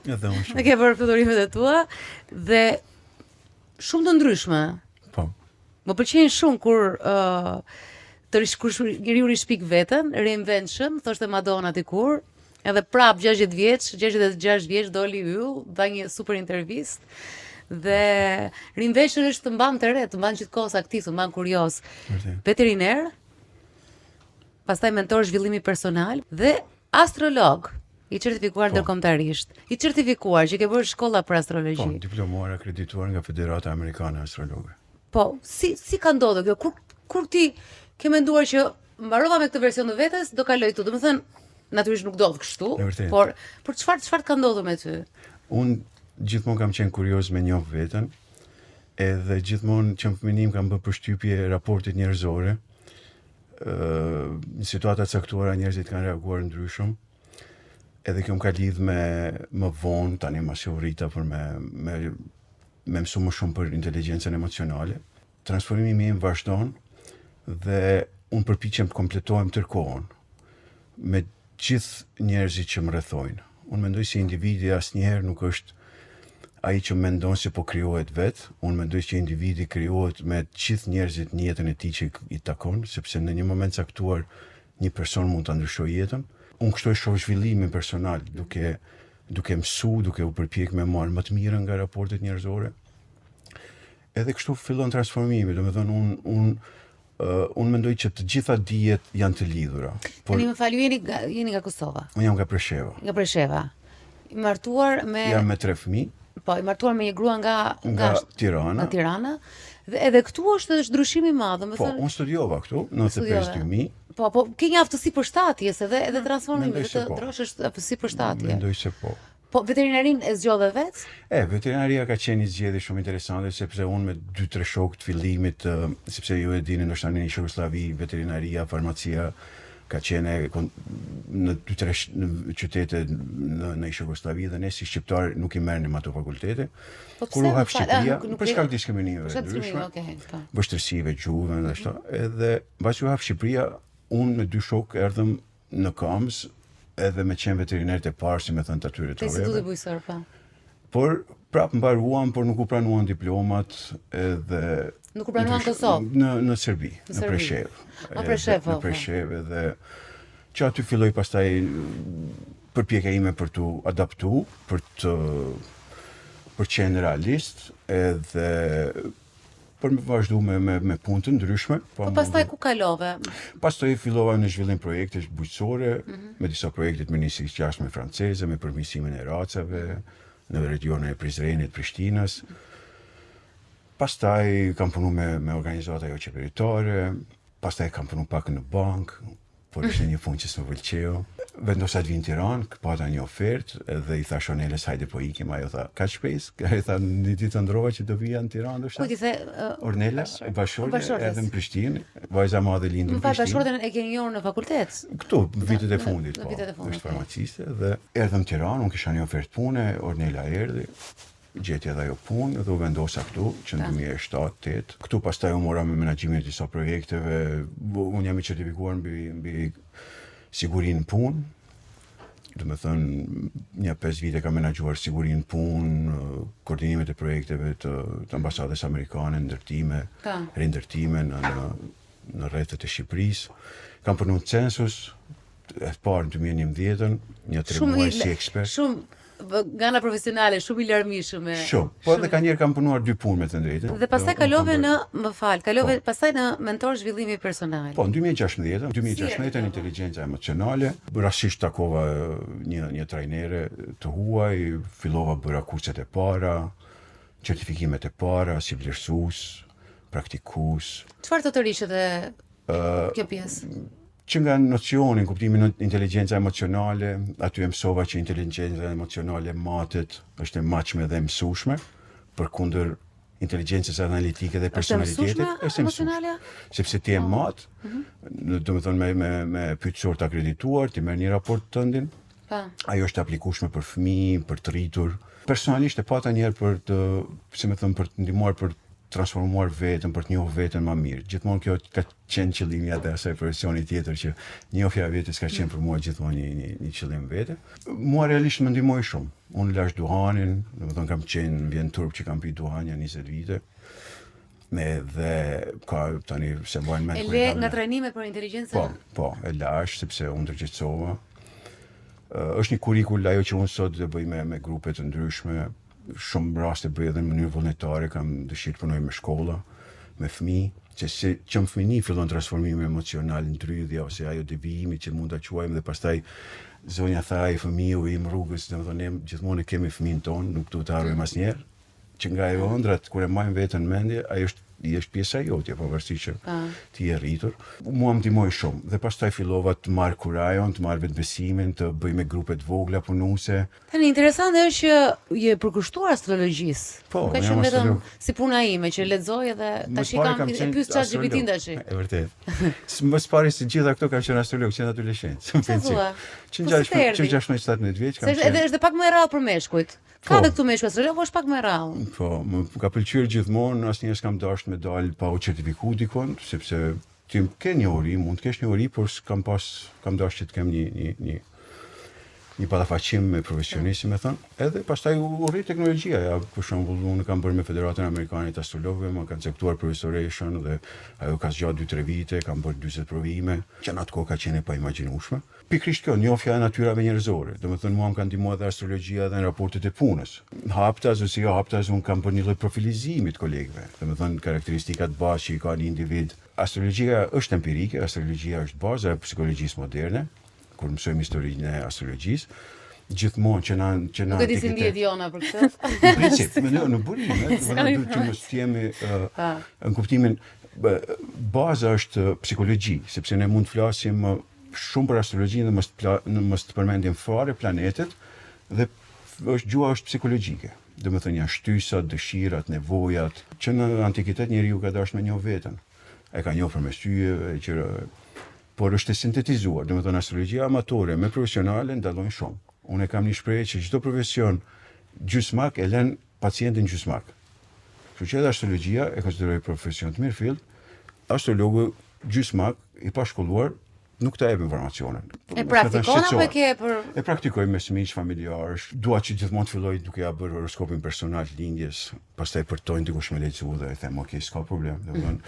Edhe unë shumë. Ke bërë fluturime të tua dhe shumë të ndryshme. Po. Më pëlqejnë shumë kur kur njeriu rishpik veten, reinvention, thoshte Madonna dikur, edhe prap 60 vjeç, 66 vjeç doli yll, dha një super intervistë. Dhe reinvention është të mban të re, të mban gjithkohës aktiv, të mban kurioz. Veteriner, pastaj mentor zhvillimi personal dhe astrolog, i certifikuar ndërkombëtarisht. I certifikuar që ke bërë shkolla për astrologji. Po, diplomuar akredituar nga Federata Amerikane Astrologe. Po, si ka ndodhur kjo? Kur ti ke menduar që mbarova me këtë version të vetes, do kaloj këtu. Domethënë, natyrisht nuk do të kështu, por çfarë ka ndodhur me ty? Unë gjithmonë kam qenë kurioz me njoh veten, edhe gjithmonë që në fëminim kam bërë përshtypje raportit njerëzore. Në situata caktuara njerëzit kanë reaguar ndryshëm. Edhe kjo më ka lidh me më vonë, tani mas u rrita për me mësu më shumë për inteligjencën emocionale. Transformimi im vazhdon dhe unë përpiqem të kompletohem tërkohën me gjithë njerëzit që më rrethojnë. Unë mendoj si individi asnjëherë nuk është ai që mendon se po krijohet vetë, unë mendoj që individi krijohet me gjithë njerëzit në jetën e tij që i takon, sepse në një moment caktuar një person mund ta ndryshojë jetën. Unë kështu e shoh zhvillimin personal, duke mësu, duke u përpjek me marrë më të mirën nga raportet njerëzore. Edhe kështu fillon transformimi, domethënë unë mendoj që të gjitha dijet janë të lidhura. Tani më fal, jeni nga Kosova. Unë jam nga Presheva. Nga Presheva. I martuar me Jam me 3 fëmijë. Po, i martuar me një grua nga Tirana. Nga Tirana. Dhe edhe këtu është ndryshimi i madh, domethënë. Po, unë studiova këtu, 95-2000. Po, ke një aftësi përshtatjes edhe transformimi të drosh është aftësi përshtatje. Mendoj se po. Po, veterinarin e zgjodhe vetë? Veterinaria ka qenë një zgjedhje shumë interesante, sepse unë me 2-3 shokë të fillimit, sepse ju e dini ndoshta në Jugosllavi, veterinaria, farmacia ka qenë në 2-3 qytete në Jugosllavi dhe ne si shqiptar nuk i merrnim ato fakultete. Kur u hap Shqipëria, për shkak të diskriminimeve ndryshme, vështirësive, gjuhëve dhe ashtu. Edhe mbas u hap Shqipëria, unë me 2 shokë erdhëm në Kams, edhe me qenë veterinerët e parë, si me thënë të atyre të Instituti Bujësor, pa. Por prapë mbaruam, por nuk u pranuan diplomat edhe nuk u pranuan në Kosovë. Në Serbi, në Preshevë. Në Preshevë dhe që aty filloi pastaj përpjekja ime për të adaptu, për qenë realist, edhe për me vazhdu me punë të ndryshme. Po pastaj ku kalove? Pastaj fillova në zhvillim projekte bujqësore, me disa projekte të Ministrisë së Jashtme franceze, me përmirësimin e racave në regionin e Prizrenit, Prishtinës. Pastaj kam punu me organizata jo qeveritare, pastaj kam punu pak në bank, por ishte një punë që s'më pëlqeu. Vendosa të vinë në Tiranë, pata një ofertë, edhe i thash Orneles, hajde po ikim, ajo tha, ka shpejs? Ai tha, një ditë ndrova që do vija në Tiranë, do shta? Kujti the... Orneles, bashkëshorte, edhe në Prishtinë, vajza madhe lindur në Prishtinë. Bashkëshorten e ke njohur në fakultet? Këtu, vitet e fundit, po, është farmaciste, dhe erdhëm në Tiranë, unë kisha një ofertë pune, Ornela erdhi, gjeti edhe ajo punë dhe u vendosa këtu që në 2007-2008. Këtu pastaj u mora me menaxhimin e disa projekteve, unë jam i certifikuar mbi sigurinë në punë. Do të thënë, një 5 vite kam menaxhuar sigurinë në punë, koordinimet e projekteve të ambasadës amerikane, ndërtime, rindërtime në rrethet e Shqipërisë. Kam punuar në Census, e parë në 2011, një 3 muaj si ekspert. Shumë nga ana profesionale, shumë i larmishëm. Shumë, po edhe ka njerë kam punuar 2 punë me të drejtën. Dhe pastaj kalove pastaj në mentor zhvillimi personal. Po, në 2016 inteligjenca emocionale, rastisht takova një trajnere të huaj, fillova bëra kurset e para, certifikimet e para, si vlerësues, praktikues. Çfarë të rishë dhe kjo pjesë? Që nga nocioni, kuptimin në inteligjenca emocionale, aty e mësova që inteligjenca emocionale matet, është e machme dhe mësueshme, përkundër inteligjencës analitike dhe personalitetit. Është emocionale? Sepse ti e mat, do të thonë me pyetësor të akredituar, ti merr një raport tëndin. Ajo është aplikueshme për fëmijë, për të rritur. Personalisht e pata një herë për të ndihmuar për transformuar veten, për të njohur veten më mirë. Gjithmonë kjo ka qenë qëllimi atë asaj profesioni tjetër që njohja e vetes ka qenë për mua gjithmonë një qëllim vete. Mua realisht më ndihmoi shumë. Unë lash duhanin, domethënë kam qenë në vend turp që kam pi duhan janë 20 vite. Dhe ka tani se bojnë me E le nga trajnimet për inteligjencën? Po, e lash sepse unë ndërgjegjësova. Është një kurrikull ajo që unë sot dhe bëj me grupe të ndryshme. Shumë raste bëj edhe në mënyrë vullnetare, kam dëshirë të punoj me shkolla, me fëmijë, që në fëmijë fillon transformimi emocional, ndrydhja ose ajo devijimi që mund ta quajmë dhe pastaj zonja tha i fëmiu im rrugës, domethënë ne gjithmonë kemi fëmijën tonë, nuk duhet të harrojmë asnjëherë, që nga ajo ëndrat kur e majmë veten në mendje, ai është pjesa jote, pavarësisht që ti je rritur. Mua më ndihmoi shumë dhe pastaj fillova të marr kurajon, të marr vetbesimin, të bëj me grupe të vogla punuese. Tani interesante është që je përkushtuar astrologjisë. Po, ka qenë vetëm si puna ime që lexoj edhe tash kam e pyes ChatGPT-n tash. E vërtet. Më pari se gjitha këto kanë qenë astrolog që në adoleshencë. Që 16-17 vjeç kam qenë. Edhe është pak më e rrallë për meshkujt. Ka dhe këtu meshkuj astrolog, është pak më e rrallë. Po, më ka pëlqyer gjithmonë, asnjëherë s'kam dashur me dal pa u certifikuar dikon, sepse ti ke një ori, mund të kesh një ori, por kam dashur që të kem një ballafaqim me profesionistin, me thënë. Edhe pastaj u rri teknologjia, ja, për shembull, unë kam bërë me Federatën Amerikane të Astrologëve, më kanë caktuar profesoreshën dhe ajo ka zgjatur 2-3 vite, kam bërë 40 provime, që në atë kohë ka qenë e paimagjinueshme. Pikërisht kjo, njohja e natyrave njerëzore. Domethënë mua më kanë ndihmuar edhe astrologjia dhe në raportet e punës. Haptas ose jo haptas, unë kam bërë një lloj profilizimi të kolegëve. Domethënë karakteristikat bazë që i ka një individ. Astrologjia është empirike, astrologjia është baza e psikologjisë moderne. Kur mësojmë historinë e astrologjisë, gjithmonë që na nuk e di si ndihet Jona për këtë. Në princip, në burim, duhet që mos jemi në kuptimin baza është psikologji, sepse ne mund të flasim shumë për astrologjinë dhe mos të përmendim fare planetet dhe gjua është psikologjike. Domethënë janë shtysat, dëshirat, nevojat, që në antikitet njeriu ka dashur me njoh veten. E ka njohur përmes syjeve, që por është e sintetizuar, domethënë astrologjia amatore me profesionale ndallojnë shumë. Unë kam një shprehje që çdo profesion gjysmak e lën pacientin gjysmak. Kështu që edhe astrologjia e konsideroj profesion të mirëfillt, astrologu gjysmak i pashkolluar nuk të jep informacionin. E praktikon apo e ke për E praktikoj me miq familjarësh. Dua që gjithmonë të filloj duke ja bërë horoskopin personal lindjes, pastaj përtojnë dikush me lexu dhe i them, "Ok, s'ka problem." Domethënë,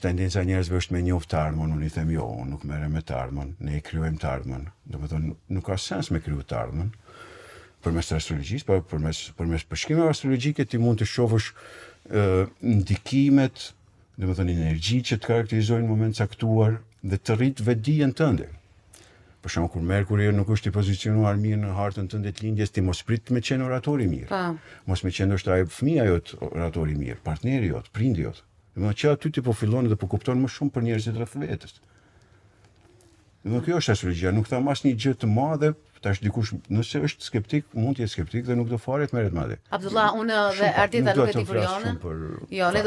tendenca e njerëzve është me njoft të ardhmen, unë i them, "Jo, unë nuk merrem me të ardhmen, ne e krijojmë të ardhmen." Domethënë, nuk ka sens me kriju të ardhmen përmes astrologjisë, por përmes përshkrimeve astrologjike ti mund të shohësh ndikimet, domethënë energji që të karakterizojnë në moment caktuar dhe të rrit vetdijen tënde. Për shembull, kur Merkuri nuk është i pozicionuar mirë në hartën tënde të lindjes, ti mos prit me qenë orator i mirë. Mos me qenë ndoshta fëmia jot orator i mirë, partneri jot, prindi jot. Domethënë që aty ti po fillon dhe po kupton më shumë për njerëzit rreth vetes. Domethënë kjo është astrologjia, nuk tham asnjë gjë të madhe. Tash dikush nëse është skeptik, mund të jetë skeptik dhe nuk do fare të merret me atë. Abdullah, unë dhe Ardita nuk e di për Jonën. Jo, ne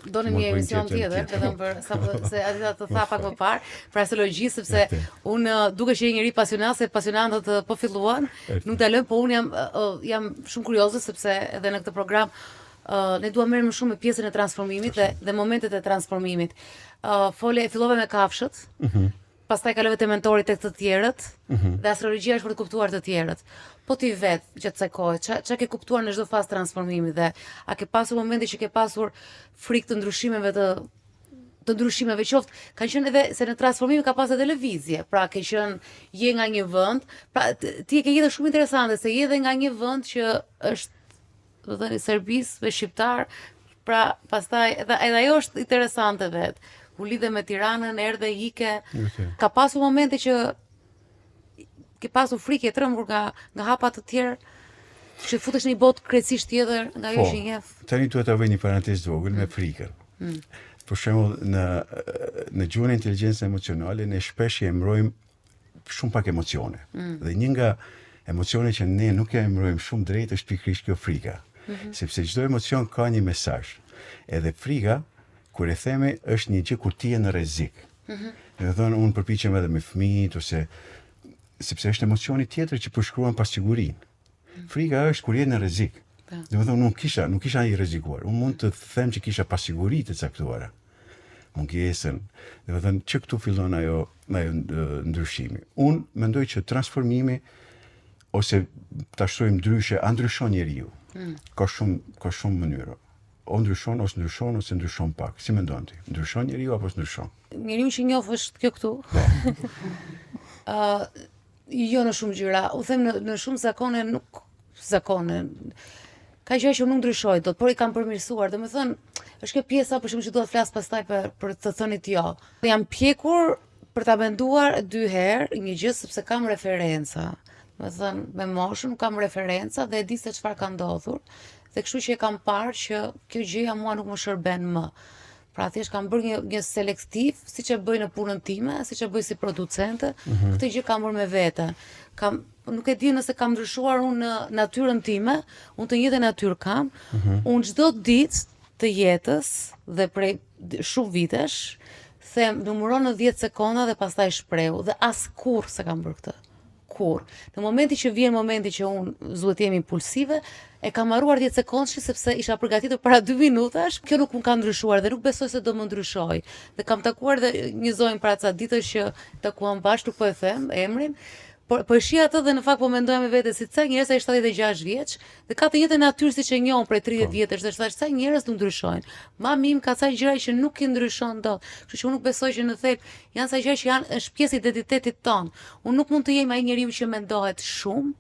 donim një emision tjetër, vetëm për se Ardita të tha pak më parë për astrologji, sepse unë duke që je njëri pasionantët po filluan, nuk ta lëm, po unë jam shumë kurioze sepse edhe në këtë program ne duam merrem më shumë me pjesën e transformimit dhe momentet e transformimit. Fillove me kafshët. Pastaj kalove te mentorit tek të tjerët dhe astrologjia është për të kuptuar të tjerët. Po ti vetë gjatë kësaj kohe, ç'a ke kuptuar në çdo fazë transformimi dhe a ke pasur momente që ke pasur frikë të ndryshimeve të ndryshimeve qoftë, kanë qenë edhe se në transformim ka pas edhe lëvizje. Pra ke qenë je nga një vend, pra ti e ke jetë shumë interesante se je edhe nga një vend që është, do të thënë, serbis me shqiptar, pra pastaj edhe ajo është interesante vetë. U lidhe me Tiranën, erdhe, ike. Ka pasur momente që ke pasur frikë e trembur nga hapa të tjerë, që futesh në një botë krejtësisht tjetër nga ajo që njeh. Tani duhet ta bëj një parantezë vogël me frikën. Për shembull, në gjuhën e inteligjencës emocionale ne shpesh i emërojmë shumë pak emocione. Dhe një nga emocionet që ne nuk e emërojmë shumë drejt është pikërisht kjo frika. Sepse çdo emocion ka një mesazh. Edhe frika, kur e themi, është një gjë kur ti je në rrezik. Do të thonë, unë përpiqem edhe me fëmijët ose sepse është emocioni tjetër që përshkruan pasigurin. Frika është kur je në rrezik. Domethënë nuk kisha ai rrezikuar. Unë mund të them që kisha pasiguri të caktuara. Mungesën. Domethënë që këtu fillon ajo ndryshimi. Unë mendoj që transformimi ose ta shtojmë ndryshe, a ndryshon njeriu. Ka shumë mënyra. O ndryshon ose ndryshon pak. Si mendon ti? Ndryshon njeriu apo s'ndryshon? Njeriu që njoh është kjo këtu. Jo në shumë gjëra. U them në shumë zakone nuk ka gjëra që nuk ndryshoj dot, por i kam përmirësuar. Domethënë, është kjo pjesa për shkak që dua të flas pastaj për të thënit jo. Jam pjekur për ta menduar 2 herë një gjë sepse kam referenca. Domethënë, me moshën kam referenca dhe e di se çfarë ka ndodhur. Dhe kështu që e kam parë që kjo gjëja mua nuk më shërben më. Pra thjesht kam bërë një selektiv, siç e bëj në punën time, siç e bëj si producente, këtë gjë kam bërë me vete. Nuk e di nëse kam ndryshuar unë në natyrën time, unë të njëjtën natyrë kam, unë çdo ditë të jetës dhe prej shumë vitesh, them numëron në 10 sekonda dhe pastaj shprehu dhe askurrë se kam bërë këtë. Kur. Në momenti që vjen momenti që unë zuhet jemi impulsive, e kam harruar 10 sekondësh sepse isha përgatitur para 2 minutash. Kjo nuk më ka ndryshuar dhe nuk besoj se do më ndryshoj. Dhe kam takuar dhe një zonjë para ca ditësh që takuam bashkë, nuk po e them emrin. Po e shi atë dhe në fakt po mendoja me vete si ca njerëz ai 76 vjeç dhe ka të njëjtën natyrë siç e njohun prej 30 vjetësh dhe thash sa njerëz nuk ndryshojnë. Mami im ka ca gjëra që nuk i ndryshon dot. Kështu që unë nuk besoj që në thelb janë sa gjëra që është pjesë e identitetit ton. Unë nuk mund të jem ai njeriu që mendohet shumë,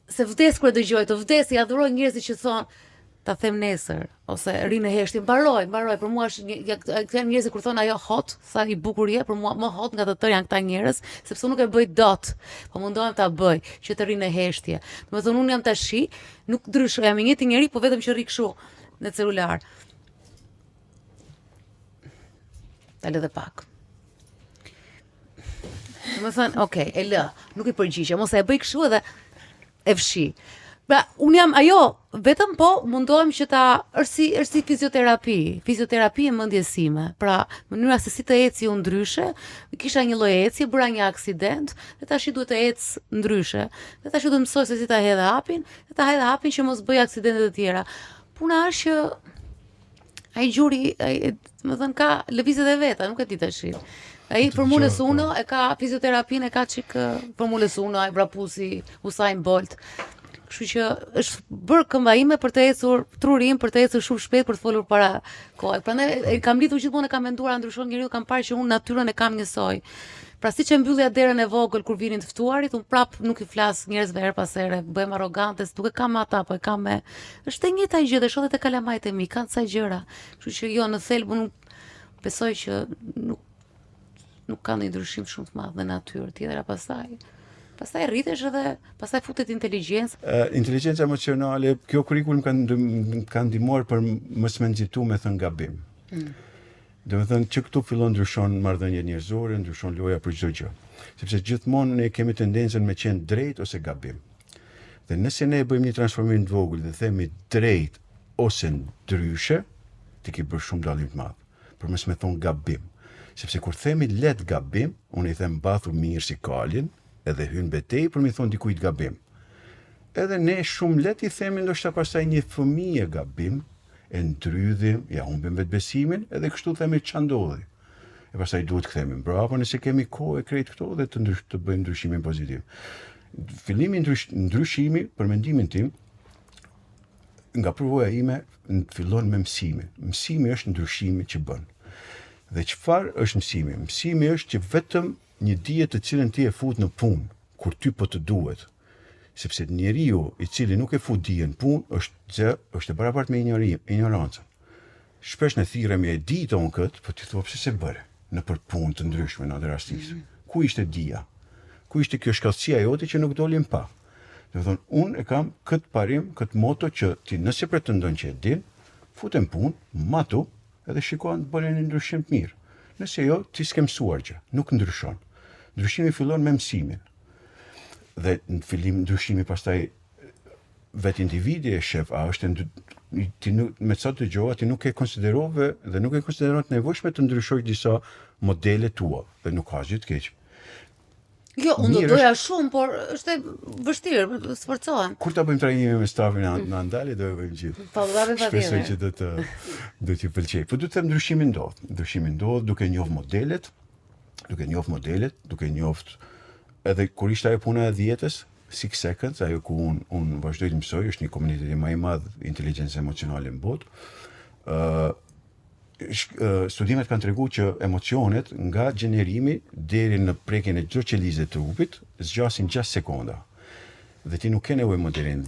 se vdes kur dëgjoj të vdes i adhuroj njerëzit që thonë ta them nesër ose ri në heshtje, mbaroj, për mua është janë njerëz kur thon ajo hot, sa i bukur je, për mua më hot nga të tjerë janë këta njerëz, sepse unë nuk e bëj dot, po mundohem ta bëj që të ri në heshtje. Domethënë unë jam tashi, nuk ndryshoj, jam i njëjti njeri, po vetëm që rri kështu në celular. Ta lë dhe pak. Domethënë, okay, e lë, nuk i përgjigjem, ose e bëj kështu edhe e fshi. Pra, unë jam ajo, vetëm po mundohem që është si fizioterapi e mendjesime. Pra, mënyra se si të eci unë ndryshe, kisha një lloj eci, bëra një aksident, dhe tash duhet të ec ndryshe. Dhe tash duhet të mësoj se si ta hedh hapin, dhe ta hedh hapin që mos bëj aksidente të tjera. Puna është që ai gjuri, më thënë ka lëvizjet e veta, nuk e di tash. Ai Formulës 1 e ka fizioterapinë, e ka çik Formulës 1, ai vrapusi Usain Bolt. Kështu që është bërë këmba ime për të ecur trurim, për të ecur shumë shpejt, për të folur para kohë. Prandaj kam lidhur gjithmonë, kam menduar ndryshon njeriu, kam parë që unë natyrën e kam njësoj. Pra siç e mbyllja derën e vogël kur vinin të ftuarit, unë prap nuk i flas njerëzve her pas here, bëhem arrogante, duke kam ata, po e kam me. Është e njëjta gjë, dhe shoh edhe te kalamajt e mi, kanë ca gjëra. Kështu që jo, në thelb unë besoj që nuk ka ndonjë ndryshim shumë të madh në natyrë tjetër pastaj rritesh edhe pastaj futet inteligjencë. Inteligjenca emocionale, kjo kurrikulum ka ndihmuar për mos më nxitu me thënë gabim. Domethënë që këtu fillon ndryshon marrëdhëniet njerëzore, ndryshon loja për çdo gjë. Sepse gjithmonë ne kemi tendencën me qenë drejt ose gabim. Dhe nëse ne bëjmë një transformim të vogël dhe themi drejt ose ndryshe, ti ke bërë shumë dallim të madh. Për mos me thon gabim. Sepse kur themi let gabim, unë i them mbathur mirë si kalin, edhe hyn betejë për mi thon dikujt gabim. Edhe ne shumë let i themi ndoshta pastaj një fëmijë gabim, e ndrydhim, ja humbim vetbesimin, edhe kështu themi ç'a ndodhi. E pastaj duhet kthehemi mbrapa nëse kemi kohë e krejt këto dhe të bëjmë ndryshimin pozitiv. Fillimi ndryshimi, për mendimin tim, nga përvoja ime, fillon me mësimin. Mësimi është ndryshimi që bën. Dhe çfarë është mësimi? Mësimi është që vetëm një dije të cilën ti e fut në punë, kur ty po të duhet. Sepse njeriu i cili nuk e fut dijen në punë është e barabartë me ignorancën. Shpesh ne thirremi e di ton kët, po ti thua pse se bëre në për punë të ndryshme në atë rastisë. Ku ishte dija? Ku ishte kjo shkallësia jote që nuk dolim pa? Do të thonë, unë e kam këtë parim, këtë moto që ti nëse pretendon që e din, futem punë, matu, edhe shikon të bëren një ndryshim të mirë. Nëse jo, ti s'ke mësuar gjë, nuk ndryshon. Ndryshimi fillon me mësimin. Dhe në fillim ndryshimi pastaj vetë individi e shef, me sa të gjoha, ti nuk e konsiderove dhe nuk e konsideron të nevojshme të ndryshoj disa modele tua, dhe nuk ka gjë të keq. Jo, unë do mirë doja shumë, por është e vështirë, sforcohem. Kur ta bëjmë trajnime me stafin në Andale, do e bëjmë gjithë. Po, do ta bëjmë Shpresoj patjetër. që do t'ju pëlqej. Po du të them ndryshimi ndodh. Ndryshimi ndodh duke njohur modelet, duke njoft edhe kur ishte ajo puna e 10-s, 6 Seconds, ajo ku unë vazhdoj të mësoj, është një komunitet më i madh inteligjencë emocionale në botë. Studimet kanë treguar që emocionet nga gjenerimi deri në prekjen e çdo qelizë të trupit zgjasin 6 sekonda. Dhe ti nuk ke nevojë më deri në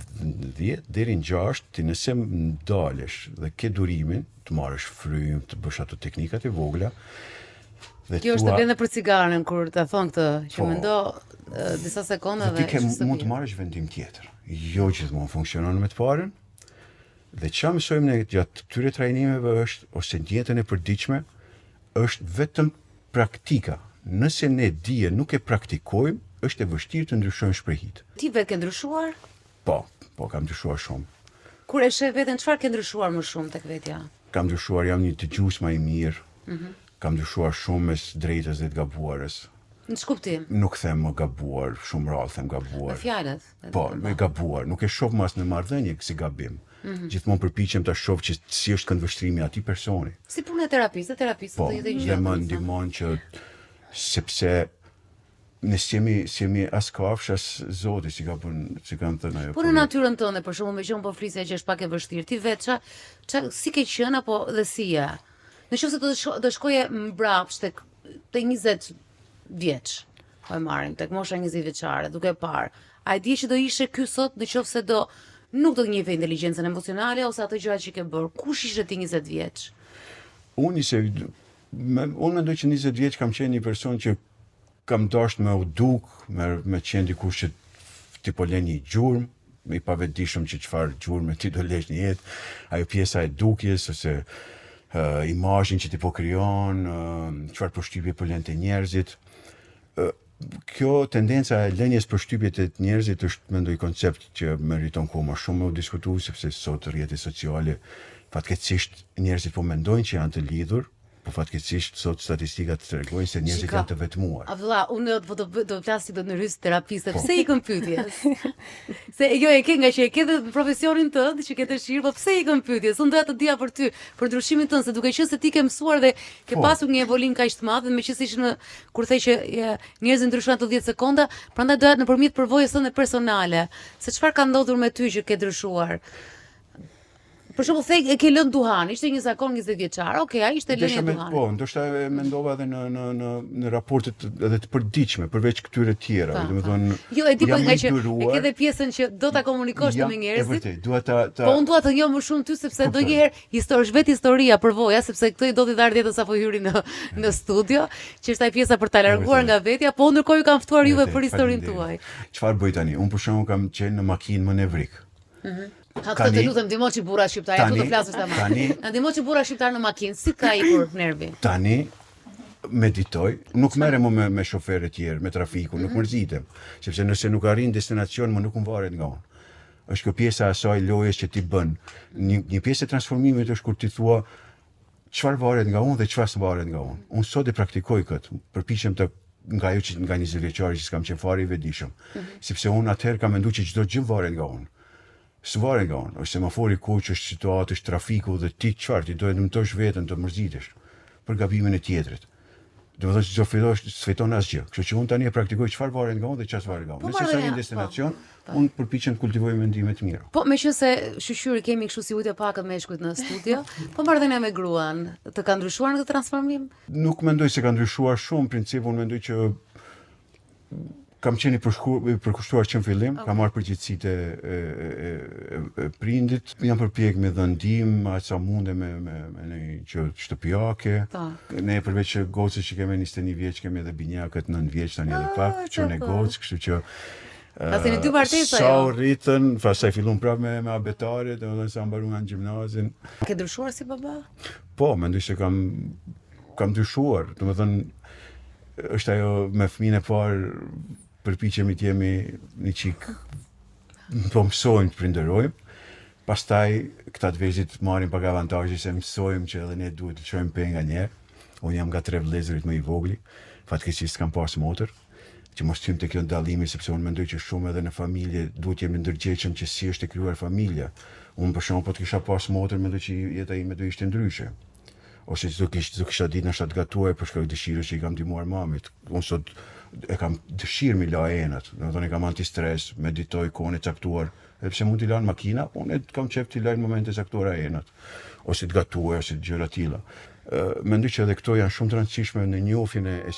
10, deri në 6, ti nëse ndalesh dhe ke durimin të marrësh frym, të bësh ato teknikat e vogla. Dhe Kjo është e vlen për cigaren kur ta thon këtë, që Po. mendo disa sekonda Dhe dhe ti ke ç'është mund të mirë. marrësh vendim tjetër. Jo gjithmonë funksionon me të parën. Dhe ç'a mësojmë ne gjatë këtyre trajnimeve është, ose në jetën e përditshme, është vetëm praktika. Nëse ne dije nuk e praktikojmë, është e vështirë të ndryshojmë shprehit. Ti vetë ke ndryshuar? Po, kam ndryshuar shumë. Kur e sheh veten, çfarë ke ndryshuar më shumë tek vetja? Kam ndryshuar, jam një dëgjues më i mirë. Kam ndryshuar shumë mes drejtës dhe të gabuarës. Në ç'kuptim? Nuk them më gabuar, shumë rrallë them gabuar. Me fjalët. Po, me gabuar, nuk e shoh mas në marrëdhënie si gabim. Gjithmonë përpiqem ta shoh që si është këndvështrimi i atij personi. Si punë e terapisë do Po, jetë një dhe gjë. më ndihmon që sepse ne jemi as kafsh as zoti, si kanë thënë ajo. Po në natyrën tënde, për shembull, me që unë po flisja që është pak e vështirë, ti vetë si ke qenë apo dhe si je? Nëse do shkoje mbrapsht tek 20 vjeç, po e marrim tek mosha 20 vjeçare, duke parë. A e di që do ishe ky sot nëse nuk do të njeh inteligjencën emocionale ose ato gjëra që ke bërë? Kush ishe ti 20 vjeç? Unë mendoj që 20 vjeç kam qenë një person që kam dashur me u duk, me qenë dikush që ti po lën një gjurmë, i pavetëdijshëm që çfarë gjurmë ti do lesh në jetë, ajo pjesa e dukjes ose imazhin që ti po krijon, çfarë përshtypje po lën te njerëzit. Kjo tendenca e lënjes përshtypje të njerëzit është mendoj koncept që meriton kohë më shumë me u diskutuar, sepse sot rrjetet sociale fatkeqësisht njerëzit po mendojnë që janë të lidhur, po fatkeqësisht sot statistikat tregojnë se njerëzit janë të vetmuar. A vëlla, unë do flas do në rrys terapiste. Pse ikën pyetjes? Se jo e ke nga që e ke dhe profesionin tënd që ke dëshirë, po pse ikën pyetjes? Unë doja të dija për ty, për ndryshimin tënd, se duke qenë se ti ke mësuar dhe ke pasur një evolim kaq të madh, meqenëse ishin kur the që njerëzit ndryshojnë ato 10 sekonda, prandaj doja nëpërmjet përvojës tënde personale, se çfarë ka ndodhur me ty që ke ndryshuar? Për shembull, thej e ke lënë duhan, ishte një zakon 20 vjeçar. Okej, ai ishte lënia e duhanit. Po, ndoshta e mendova edhe në raportet edhe të përditshme, përveç këtyre tjera, domethënë. Jo, e di po nga që e ke dhe pjesën që do ta komunikosh me njerëzit. E vërtet, dua ta Po unë dua të njoh më shumë ty sepse ndonjëherë vetë historia përvoja, sepse këtë i do t'i dar dietën sapo hyri në studio, që është ai pjesa për ta larguar nga vetja, po ndërkohë ju kam ftuar juve për historinë tuaj. Çfarë bëj tani? Unë për shembull kam qenë në makinë manevrik. Këtë të lutem ndihmo që burra shqiptarë, tu të flasësh tamam. Na ndihmo që burra shqiptar në makinë, si ka ikur nervi? Tani meditoj, nuk merrem më me shoferë të tjerë, me trafikun, nuk mërzitem, sepse nëse nuk arrin destinacion, më nuk më varet nga unë. Është kjo pjesa e asaj lojës që ti bën. Një pjesë e transformimit është kur ti thua çfarë varet nga unë dhe çfarë s'varet nga unë. Unë sot e praktikoj këtë, përpiqem të nga 20 vjeçari që s'kam qenë fare i vetëdijshëm, sepse unë atëherë kam menduar që çdo gjë varet nga unë. S'varet nga unë, është semafori kuq, është situatë, është trafiku dhe ti çfarë, ti do të dëmtosh veten, të mërzitesh për gabimin e tjetrit. Do të thotë çdo fillosh s'fiton asgjë. Kështu që unë tani e praktikoj çfarë varet nga unë dhe çfarë varet nga unë. Nëse sa një destinacion, unë përpiqem të kultivoj mendime të mira. Po meqense shqyri kemi kështu si ujë të pakët meshkujt në studio, po marrëdhënia me gruan, të ka ndryshuar në këtë transformim? Nuk mendoj se ka ndryshuar shumë, principi unë mendoj që kam qenë i përkushtuar që në fillim, kam marrë përgjegjësitë e prindit, jam përpjek me dhëndim, aq sa munde me një gjë shtëpiake. Ne përveç gocës që kemi 21 vjeç, kemi edhe binjakët 9 vjeç tani edhe pak, që ne gocë, kështu që pastaj në dy martesa sa u rritën, pastaj fillon prapë me abetare, domethënë sa mbaruan gjimnazin. Ke ndryshuar si baba? Po, mendoj se kam ndryshuar, domethënë është ajo me fëmijën e parë përpiqemi të jemi një çik po mësojmë të prinderojmë. Pastaj këta të vezit marrin pak avantazhe se mësojmë që edhe ne duhet të çojmë pe nga njerë. Unë jam nga 3 vëllezërit më i vogli, fatkeqësisht s'kam pas motër. që mos tim të kjo dallimi, sepse unë mendoj që shumë edhe në familje duhet jemi ndërgjegjshëm që si është e krijuar familja. Unë për shembull po të kisha pas motër, mendoj që jeta ime do ishte ndryshe. Ose që do kisha ditë nështë të gatuaj për shkak dëshirës që i kam ndihmuar mamit. Unë sot e kam dëshirë mi la enët, do të thonë kam antistres, meditoj kohën e caktuar, edhe pse mund t'i lanë makina, unë kam qef t'i lajnë momente caktuara enët, ose të gatuaj, ose të gjëra tilla. Mendoj që edhe këto janë shumë të rëndësishme në njohjen e